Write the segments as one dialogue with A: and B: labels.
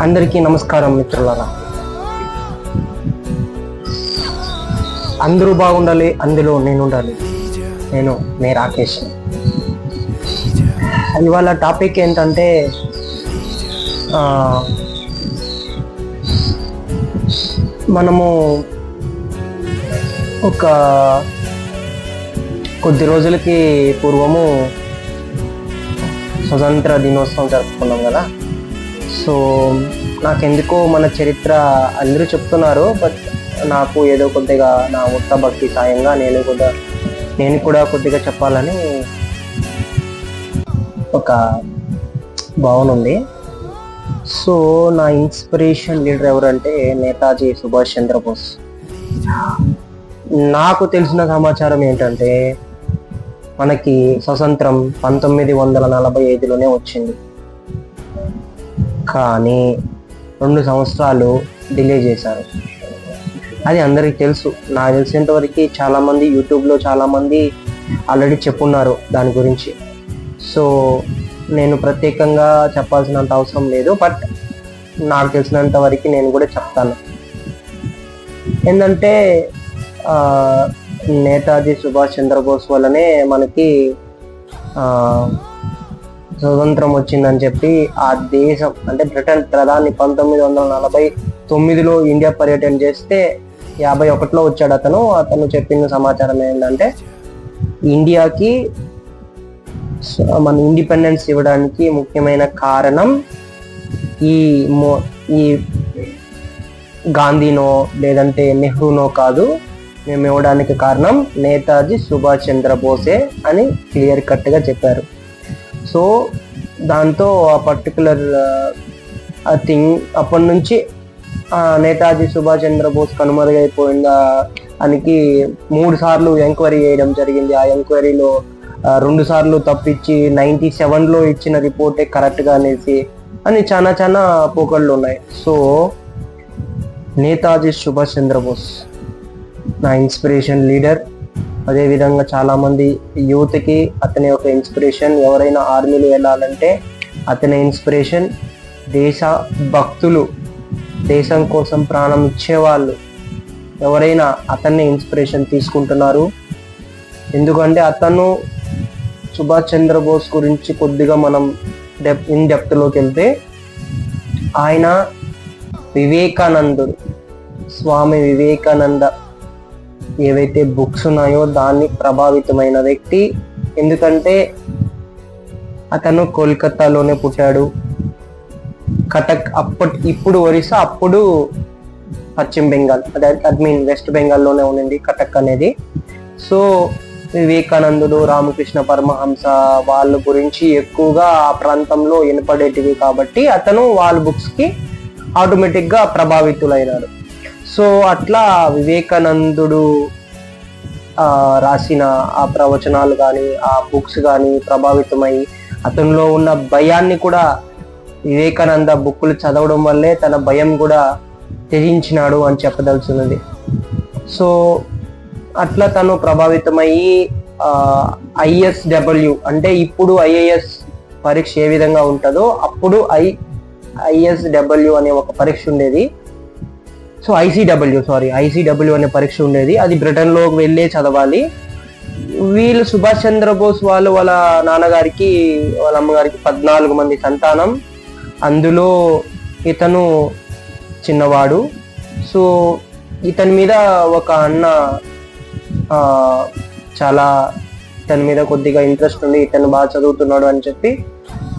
A: అందరికీ నమస్కారం మిత్రులారా. అందరూ బాగుండాలి, అందులో నేను ఉండాలి. నేను మీ రాకేష్. ఇవాళ టాపిక్ ఏంటంటే మనము ఒక కొద్ది రోజులకి పూర్వము స్వతంత్ర దినోత్సవం జరుపుకున్నాం కదా. సో నాకెందుకో మన చరిత్ర అందరూ చెప్తున్నారు, బట్ నాకు ఏదో కొద్దిగా నా ఉత్త భక్తి సాయంగా నేను కూడా కొద్దిగా చెప్పాలని ఒక భావన ఉంది. సో నా ఇన్స్పిరేషన్ లీడర్ ఎవరంటే నేతాజీ సుభాష్ చంద్రబోస్. నాకు తెలిసిన సమాచారం ఏంటంటే మనకి స్వతంత్రం 1945లోనే వచ్చింది, కానీ 2 సంవత్సరాలు డిలే చేశారు. అది అందరికీ తెలుసు. నాకు తెలిసినంత వరకు చాలామంది యూట్యూబ్లో చాలామంది ఆల్రెడీ చెప్పున్నారు దాని గురించి. సో నేను ప్రత్యేకంగా చెప్పాల్సినంత అవసరం లేదు, బట్ నాకు తెలిసినంత వరకు నేను కూడా చెప్తాను. ఏంటంటే నేతాజీ సుభాష్ చంద్రబోస్ వల్లనే మనకి స్వతంత్రం వచ్చిందని చెప్పి ఆ దేశం అంటే బ్రిటన్ ప్రధాని 1949లో ఇండియా పర్యటన చేస్తే 51లో వచ్చాడు అతను చెప్పిన సమాచారం ఏంటంటే ఇండియాకి మన ఇండిపెండెన్స్ ఇవ్వడానికి ముఖ్యమైన కారణం ఈ గాంధీనో లేదంటే నెహ్రూనో కాదు, మేము ఇవ్వడానికి కారణం నేతాజీ సుభాష్ చంద్రబోసే అని క్లియర్ కట్గా చెప్పారు. సో దాంతో ఆ పర్టికులర్ థింగ్ అప్పటి నుంచి నేతాజీ సుభాష్ చంద్రబోస్ కనుమరుగైపోయిందా అనికి 3 సార్లు ఎంక్వైరీ చేయడం జరిగింది. ఆ ఎంక్వైరీలో 2 సార్లు తప్పించి 97లో ఇచ్చిన రిపోర్టే కరెక్ట్గా అనేసి అని చాలా పోకళ్ళు ఉన్నాయి. సో నేతాజీ సుభాష్ చంద్రబోస్ నా ఇన్స్పిరేషన్ లీడర్. అదేవిధంగా చాలామంది యూత్కి అతని ఒక ఇన్స్పిరేషన్. ఎవరైనా ఆర్మీలో వెళ్ళాలంటే అతని ఇన్స్పిరేషన్. దేశ భక్తులు, దేశం కోసం ప్రాణం ఇచ్చేవాళ్ళు ఎవరైనా అతన్ని ఇన్స్పిరేషన్ తీసుకుంటున్నారు. ఎందుకంటే అతను సుభాష్ చంద్రబోస్ గురించి కొద్దిగా మనం ఇన్ డెప్త్లోకి వెళ్తే ఆయన వివేకానందుడు, స్వామి వివేకానంద ఏవైతే బుక్స్ ఉన్నాయో దాన్ని ప్రభావితమైన వ్యక్తి. ఎందుకంటే అతను కోల్కతాలోనే పుట్టాడు. కటక్ ఇప్పుడు ఒరిస్సా, అప్పుడు పశ్చిమ బెంగాల్, వెస్ట్ బెంగాల్లోనే ఉండింది కటక్ అనేది. సో వివేకానందుడు, రామకృష్ణ పరమహంస వాళ్ళ గురించి ఎక్కువగా ఆ ప్రాంతంలో వినపడేటివి కాబట్టి అతను వాళ్ళ బుక్స్కి ఆటోమేటిక్గా ప్రభావితులైనాడు. సో అట్లా వివేకానందుడు రాసిన ఆ ప్రవచనాలు కానీ ఆ బుక్స్ కానీ ప్రభావితమై అతనిలో ఉన్న భయాన్ని కూడా వివేకానంద బుక్కులు చదవడం వల్లే తన భయం కూడా త్యజించినాడు అని చెప్పదలుచున్నది. సో అట్లా తను ప్రభావితమయ్యి ISW అంటే ఇప్పుడు IAS పరీక్ష ఏ విధంగా ఉంటుందో అప్పుడు ISW అనే ఒక పరీక్ష ఉండేది. సో ICW అనే పరీక్ష ఉండేది. అది బ్రిటన్లోకి వెళ్ళే చదవాలి. వీళ్ళు సుభాష్ చంద్రబోస్ వాళ్ళ నాన్నగారికి వాళ్ళ అమ్మగారికి 14 మంది సంతానం. అందులో ఇతను చిన్నవాడు. సో ఇతని మీద ఒక అన్న ఇతని మీద కొద్దిగా ఇంట్రెస్ట్ ఉంది, ఇతను బాగా చదువుతున్నాడు అని చెప్పి,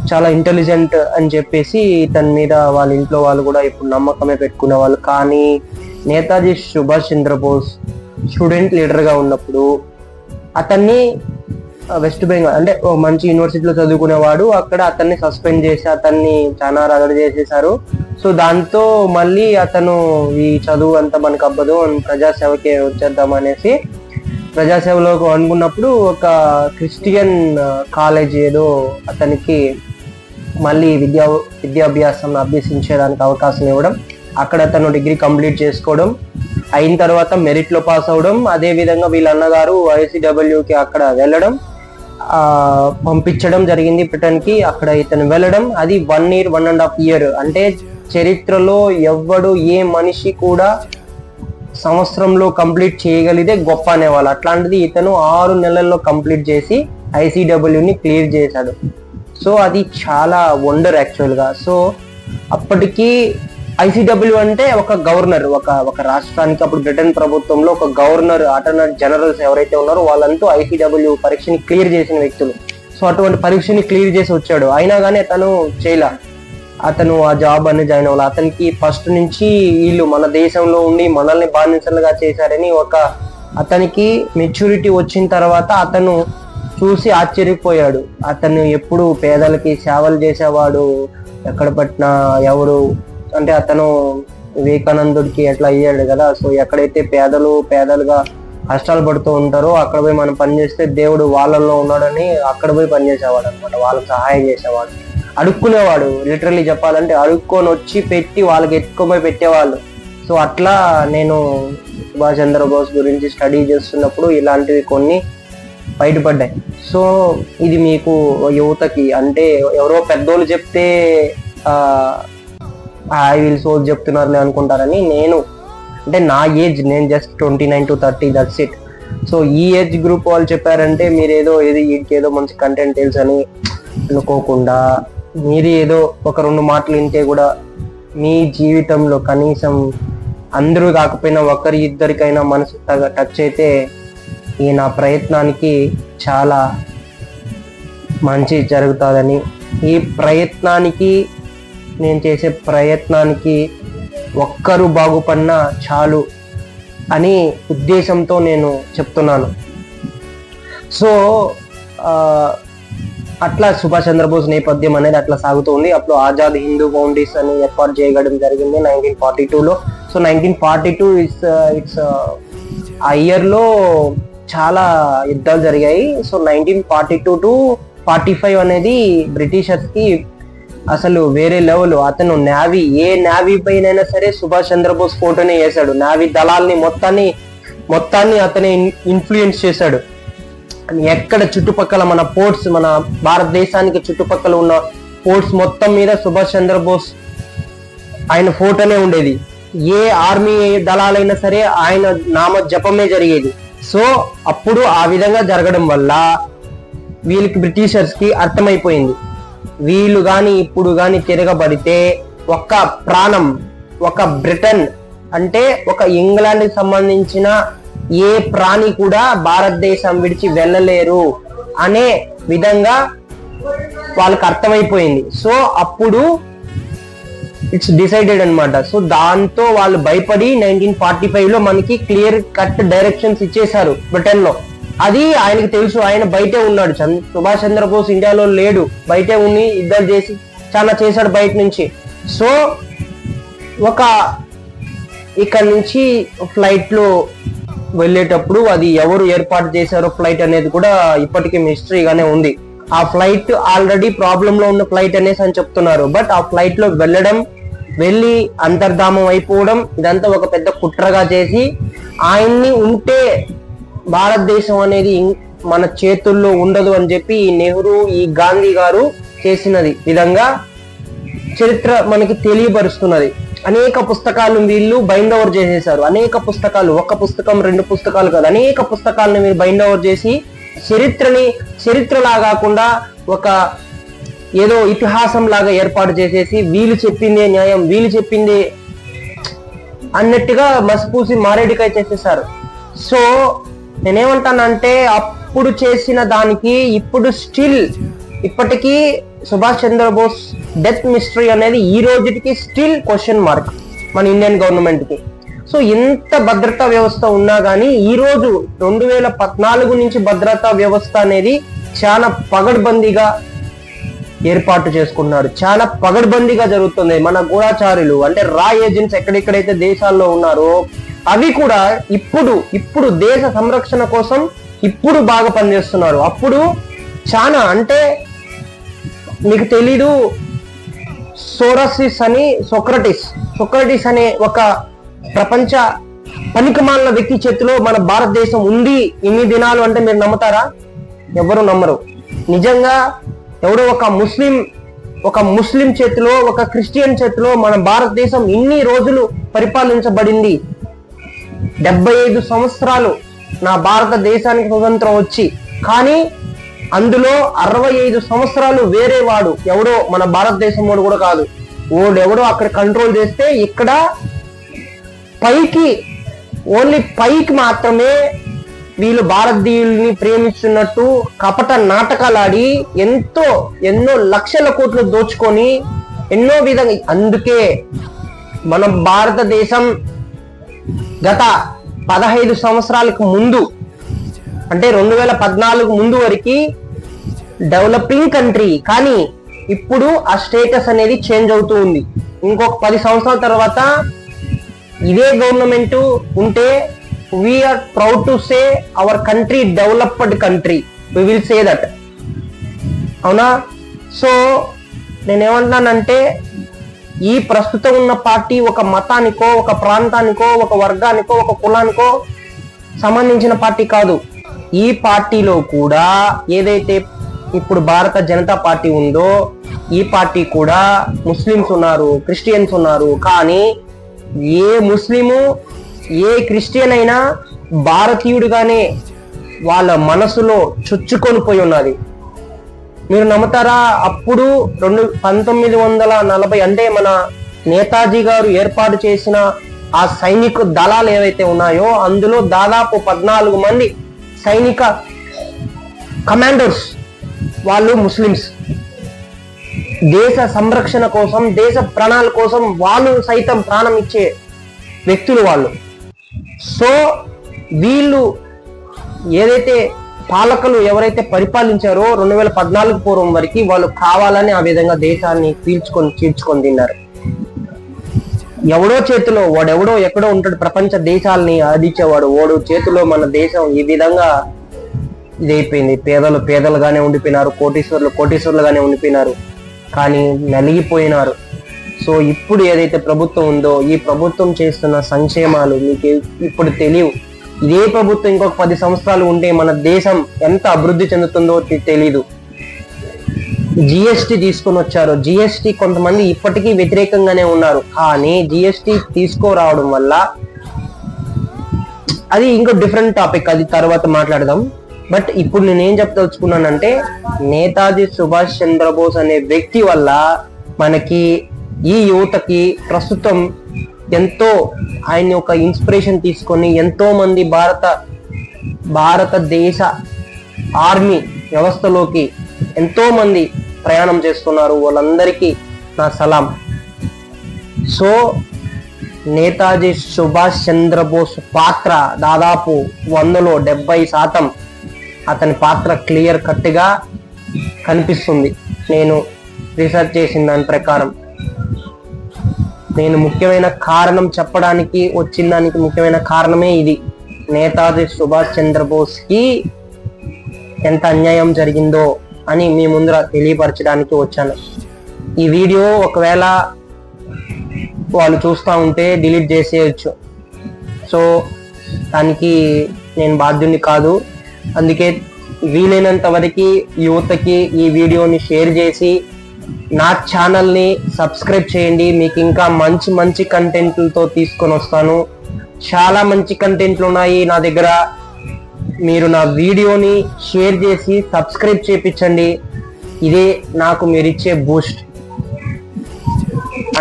A: చాలా ఇంటెలిజెంట్ అని చెప్పేసి ఇతని మీద వాళ్ళ ఇంట్లో వాళ్ళు కూడా ఇప్పుడు నమ్మకమే పెట్టుకునేవాళ్ళు. కానీ నేతాజీ సుభాష్ చంద్రబోస్ స్టూడెంట్ లీడర్గా ఉన్నప్పుడు అతన్ని వెస్ట్ బెంగాల్ అంటే మంచి యూనివర్సిటీలో చదువుకునేవాడు, అక్కడ అతన్ని సస్పెండ్ చేసి అతన్ని చాలా రగడ చేసేసారు. సో దాంతో మళ్ళీ అతను ఈ చదువు అంతా మనకు అవ్వదు, ప్రజాసేవకే వచ్చేద్దాం అనేసి ప్రజాసేవలోకి అనుకున్నప్పుడు ఒక క్రిస్టియన్ కాలేజ్ ఏదో అతనికి మళ్ళీ విద్యాభ్యాసం అభ్యసించేదానికి అవకాశం ఇవ్వడం, అక్కడ తను డిగ్రీ కంప్లీట్ చేసుకోవడం, అయిన తర్వాత మెరిట్లో పాస్ అవడం, అదేవిధంగా వీళ్ళ అన్నగారు ICWకి అక్కడ వెళ్ళడం, పంపించడం జరిగింది బ్రిటన్కి. అక్కడ ఇతను వెళ్ళడం, అది 1.5 year అంటే చరిత్రలో ఎవ్వడు ఏ మనిషి కూడా సంవత్సరంలో కంప్లీట్ చేయగలిగితే గొప్ప అనేవాళ్ళు. అట్లాంటిది ఇతను 6 నెలల్లో కంప్లీట్ చేసి ICWని క్లియర్ చేశాడు. సో అది చాలా వండర్ యాక్చువల్గా. సో అప్పటికి ICW అంటే ఒక గవర్నర్, ఒక రాష్ట్రానికి అప్పుడు బ్రిటన్ ప్రభుత్వంలో ఒక గవర్నర్, అటర్నరీ జనరల్స్ ఎవరైతే ఉన్నారో వాళ్ళంటూ ICW పరీక్షని క్లియర్ చేసిన వ్యక్తులు. సో అటువంటి పరీక్షని క్లియర్ చేసి వచ్చాడు. అయినా కానీ అతను చేయలే, అతను ఆ జాబ్ అని జాయిన్ అవ్వాలి. అతనికి ఫస్ట్ నుంచి వీళ్ళు మన దేశంలో ఉండి మనల్ని బానిసలుగా చేశారని అతనికి మెచ్యూరిటీ వచ్చిన తర్వాత అతను చూసి ఆశ్చర్యపోయాడు. అతను ఎప్పుడు పేదలకి సేవలు చేసేవాడు, ఎక్కడ పట్టినా ఎవరు అంటే అతను వివేకానందుడికి ఎట్లా అయ్యాడు కదా. సో ఎక్కడైతే పేదలుగా కష్టాలు పడుతూ ఉంటారో అక్కడ పోయి మనం పనిచేస్తే దేవుడు వాళ్ళల్లో ఉన్నాడని అక్కడ పోయి పనిచేసేవాడు అనమాట. వాళ్ళకి సహాయం చేసేవాడు, అడుక్కునేవాడు. లిటరల్లీ చెప్పాలంటే అడుక్కొని వచ్చి పెట్టి వాళ్ళకి ఎత్తుకొని పెట్టేవాళ్ళు. సో అట్లా నేను సుభాష్ చంద్రబోస్ గురించి స్టడీ చేస్తున్నప్పుడు ఇలాంటివి కొన్ని బయటపడ్డాయి. సో ఇది మీకు యువతకి అంటే ఎవరో పెద్దోళ్ళు చెప్తే వీళ్ళు సోజ్ చెప్తున్నారులే అనుకుంటారని నేను అంటే నా ఏజ్ నేను just 29 to 30 that's it. So ఈ ఏజ్ గ్రూప్ వాళ్ళు చెప్పారంటే మీరు ఏదో మంచి కంటెంట్ తెలుసు అని అనుకోకుండా మీరు ఏదో ఒక 2 మాటలు వింటే కూడా మీ జీవితంలో కనీసం అందరూ కాకపోయినా ఒకరి ఇద్దరికైనా మనసు టచ్ అయితే ఈ నా ప్రయత్నానికి చాలా మంచి జరుగుతుందని, ఈ ప్రయత్నానికి నేను చేసే ప్రయత్నానికి ఒక్కరు బాగుపడినా చాలు అని ఉద్దేశంతో నేను చెప్తున్నాను. సో అట్లా సుభాష్ చంద్రబోస్ నేపథ్యం అనేది అట్లా సాగుతుంది. అప్పుడు ఆజాద్ హిందూ ఫౌండేషన్ అని ఏర్పాటు చేయడం జరిగింది 1942లో. సో 1942 ఇట్స్ ఆ ఇయర్లో చాలా యుద్ధాలు జరిగాయి. సో 1942 to 45 అనేది బ్రిటిషర్స్కి అసలు వేరే లెవెల్. అతను నేవీ, ఏ నేవీ పైనైనా సరే సుభాష్ చంద్రబోస్ ఫోటోనే వేశాడు. నేవీ దళాల్ని మొత్తాన్ని అతనే ఇన్ఫ్లుయెన్స్ చేశాడు. ఎక్కడ చుట్టుపక్కల మన పోర్ట్స్, మన భారతదేశానికి చుట్టుపక్కల ఉన్న పోర్ట్స్ మొత్తం మీద సుభాష్ చంద్రబోస్ ఆయన ఫోటోనే ఉండేది. ఏ ఆర్మీ దళాలైనా సరే ఆయన నామ జపమే జరిగేది. సో అప్పుడు ఆ విధంగా జరగడం వల్ల వీళ్ళకి బ్రిటిషర్స్ కి అర్థమైపోయింది, వీళ్ళు గాని ఇప్పుడు గాని తిరగబడితే ఒక్క ప్రాణం, ఒక బ్రిటన్ అంటే ఒక ఇంగ్లాండ్ కి సంబంధించిన ఏ ప్రాణి కూడా భారతదేశం విడిచి వెళ్ళలేరు అనే విధంగా వాళ్ళకి అర్థమైపోయింది. సో అప్పుడు ఇట్స్ డిసైడెడ్ అనమాట. సో దాంతో వాళ్ళు భయపడి 1945లో మనకి క్లియర్ కట్ డైరెక్షన్స్ ఇచ్చేశారు బ్రిటన్ లో. అది ఆయనకి తెలుసు, ఆయన బయటే ఉన్నాడు. సుభాష్ చంద్రబోస్ ఇండియాలో లేడు, బయటే ఉండి యుద్ధాలు చేసి చాలా చేశాడు బయట నుంచి. సో ఇక్కడ నుంచి ఫ్లైట్ లో వెళ్ళేటప్పుడు అది ఎవరు ఏర్పాటు చేశారో ఫ్లైట్ అనేది కూడా ఇప్పటికీ మిస్టరీగానే ఉంది. ఆ ఫ్లైట్ ఆల్రెడీ ప్రాబ్లం లో ఉన్న ఫ్లైట్ అనేసి అని చెప్తున్నారు. బట్ ఆ ఫ్లైట్ లో వెళ్ళి అంతర్ధామం అయిపోవడం ఇదంతా ఒక పెద్ద కుట్రగా చేసి ఆయన్ని ఉంటే భారతదేశం అనేది మన చేతుల్లో ఉండదు అని చెప్పి ఈ నెహ్రూ, ఈ గాంధీ గారు చేసినది విధంగా చరిత్ర మనకి తెలియపరుస్తున్నది. అనేక పుస్తకాలు వీళ్ళు బైండ్ ఓవర్ చేసేసారు. అనేక పుస్తకాలు, ఒక పుస్తకం 2 పుస్తకాలు కాదు, అనేక పుస్తకాలను మీరు బైండ్ ఓవర్ చేసి చరిత్రలా కాకుండా ఒక ఏదో ఇతిహాసం లాగా ఏర్పాటు చేసేసి వీళ్ళు చెప్పిందే న్యాయం, వీళ్ళు చెప్పిందే అన్నట్టుగా మసిపూసి మారేడికాయ చేసేసారు. సో నేనేమంటానంటే అప్పుడు చేసిన దానికి ఇప్పుడు ఇప్పటికీ సుభాష్ చంద్రబోస్ డెత్ మిస్టరీ అనేది ఈ రోజుకి స్టిల్ క్వశ్చన్ మార్క్ మన ఇండియన్ గవర్నమెంట్ కి. సో ఇంత భద్రతా వ్యవస్థ ఉన్నా కానీ ఈ రోజు 2014 నుంచి భద్రతా వ్యవస్థ అనేది చాలా పగడ్బందీగా ఏర్పాటు చేసుకున్నారు, చాలా పగడ్బందీగా జరుగుతుంది. మన గూఢాచారులు అంటే రా ఏజెంట్స్ ఎక్కడెక్కడైతే దేశాల్లో ఉన్నారో అవి కూడా ఇప్పుడు దేశ సంరక్షణ కోసం ఇప్పుడు బాగా పనిచేస్తున్నారు. అప్పుడు చాలా అంటే మీకు తెలీదు, సోక్రటిస్ అనే ఒక ప్రపంచ పనికిమాలిన వ్యక్తి చేతిలో మన భారతదేశం ఉంది ఇన్ని దినాలు అంటే మీరు నమ్ముతారా? ఎవరు నమ్మరు. నిజంగా ఎవడో ఒక ముస్లిం ఒక ముస్లిం చేతిలో, ఒక క్రిస్టియన్ చేతిలో మన భారతదేశం ఇన్ని రోజులు పరిపాలించబడింది. 75 సంవత్సరాలు నా భారతదేశానికి స్వతంత్రం వచ్చి, కానీ అందులో 65 సంవత్సరాలు వేరే వాడు ఎవడో, మన భారతదేశం వాడు కూడా కాదు, ఎవడో అక్కడ కంట్రోల్ చేస్తే ఇక్కడ పైకి, ఓన్లీ పైకి మాత్రమే వీళ్ళు భారతీయుల్ని ప్రేమిస్తున్నట్టు కపట నాటకాలాడి ఎన్నో లక్షల కోట్లు దోచుకొని ఎన్నో విధంగా. అందుకే మన భారతదేశం గత 15 సంవత్సరాలకు ముందు, అంటే 2014 ముందు వరకు డెవలపింగ్ కంట్రీ, కానీ ఇప్పుడు ఆ స్టేటస్ అనేది చేంజ్ అవుతూ ఉంది. ఇంకొక 10 సంవత్సరాల తర్వాత ఇదే గవర్నమెంట్ ఉంటే we are proud to say our country developed country, we will say that. అవునా? సో నేనేమంటున్నానంటే, ఈ ప్రస్తుతం ఉన్న పార్టీ ఒక మతానికో, ఒక ప్రాంతానికో, ఒక వర్గానికో, ఒక కులానికో సంబంధించిన పార్టీ కాదు. ఈ పార్టీలో కూడా ఏదైతే ఇప్పుడు భారత జనతా పార్టీ ఉందో, ఈ పార్టీ కూడా ముస్లిమ్స్ ఉన్నారు, క్రిస్టియన్స్ ఉన్నారు. కానీ ఏ ముస్లిము, ఏ క్రిస్టియన్ అయినా భారతీయుడిగానే వాళ్ళ మనసులో చొచ్చుకొని పోయి ఉన్నది. మీరు నమ్ముతారా? అప్పుడు 1940 అంటే మన నేతాజీ గారు ఏర్పాటు చేసిన ఆ సైనిక దళాలు ఏవైతే ఉన్నాయో, అందులో దాదాపు 14 మంది సైనిక కమాండర్స్ వాళ్ళు ముస్లిమ్స్. దేశ సంరక్షణ కోసం, దేశ ప్రాణాల కోసం వాళ్ళు సైతం ప్రాణం ఇచ్చే వ్యక్తులు వాళ్ళు. సో వీళ్ళు ఏదైతే పాలకులు ఎవరైతే పరిపాలించారో 2014 పూర్వం వరకు, వాళ్ళు కావాలని ఆ విధంగా దేశాన్ని చీల్చుకొని తిన్నారు. ఎవడో చేతిలో వాడెవడో ఎక్కడో ఉంటాడు, ప్రపంచ దేశాలని ఆదించేవాడు వాడు చేతిలో మన దేశం ఈ విధంగా ఇదైపోయింది. పేదలు పేదలుగానే ఉండిపోయినారు, కోటీశ్వరులు కోటీశ్వరులుగానే ఉండిపోయినారు, కానీ నలిగిపోయినారు. సో ఇప్పుడు ఏదైతే ప్రభుత్వం ఉందో, ఈ ప్రభుత్వం చేస్తున్న సంక్షేమాలు మీకు ఇప్పుడు తెలియవు. ఇదే ప్రభుత్వం ఇంకొక 10 సంవత్సరాలు ఉంటే మన దేశం ఎంత అభివృద్ధి చెందుతుందో తెలీదు. జిఎస్టి తీసుకొని వచ్చారు. జిఎస్టి కొంతమంది ఇప్పటికీ వ్యతిరేకంగానే ఉన్నారు, కానీ జిఎస్టి తీసుకురావడం వల్ల, అది ఇంకో డిఫరెంట్ టాపిక్, అది తర్వాత మాట్లాడదాం. బట్ ఇప్పుడు నేనేం చెప్పదలుచుకున్నానంటే, నేతాజీ సుభాష్ చంద్రబోస్ అనే వ్యక్తి వల్ల మనకి, ఈ యువతకి ప్రస్తుతం ఎంతో, ఆయన్ని ఒక ఇన్స్పిరేషన్ తీసుకొని ఎంతో మంది భారతదేశ ఆర్మీ వ్యవస్థలోకి ఎంతో మంది ప్రయాణం చేస్తున్నారు. వాళ్ళందరికీ నా సలాం. సో నేతాజీ సుభాష్ చంద్రబోస్ పాత్ర దాదాపు 100లో 70% అతని పాత్ర క్లియర్ కట్ గా కనిపిస్తుంది. నేను రీసెర్చ్ చేసిన దాని ప్రకారం, నేను ముఖ్యమైన కారణం చెప్పడానికి వచ్చిన దానికి ముఖ్యమైన కారణమే ఇది. నేతాజీ సుభాష్ చంద్రబోస్ కి ఎంత అన్యాయం జరిగిందో అని మీ ముందర తెలియపరచడానికి వచ్చాను. ఈ వీడియో ఒకవేళ వాళ్ళు చూస్తూ ఉంటే డిలీట్ చేసేయచ్చు. సో దానికి నేను బాధ్యుని కాదు. అందుకే వీలైనంత వరకు యువతకి ఈ వీడియోని షేర్ చేసి నా ఛానల్ని సబ్స్క్రైబ్ చేయండి. మీకు ఇంకా మంచి మంచి కంటెంట్లతో తీసుకొని వస్తాను. చాలా మంచి కంటెంట్లు ఉన్నాయి నా దగ్గర. మీరు నా వీడియోని షేర్ చేసి సబ్స్క్రైబ్ చేయించండి. ఇదే నాకు మీరిచ్చే బూస్ట్.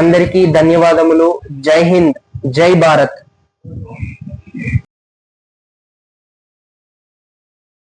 A: అందరికీ ధన్యవాదములు. జై హింద్, జై భారత్.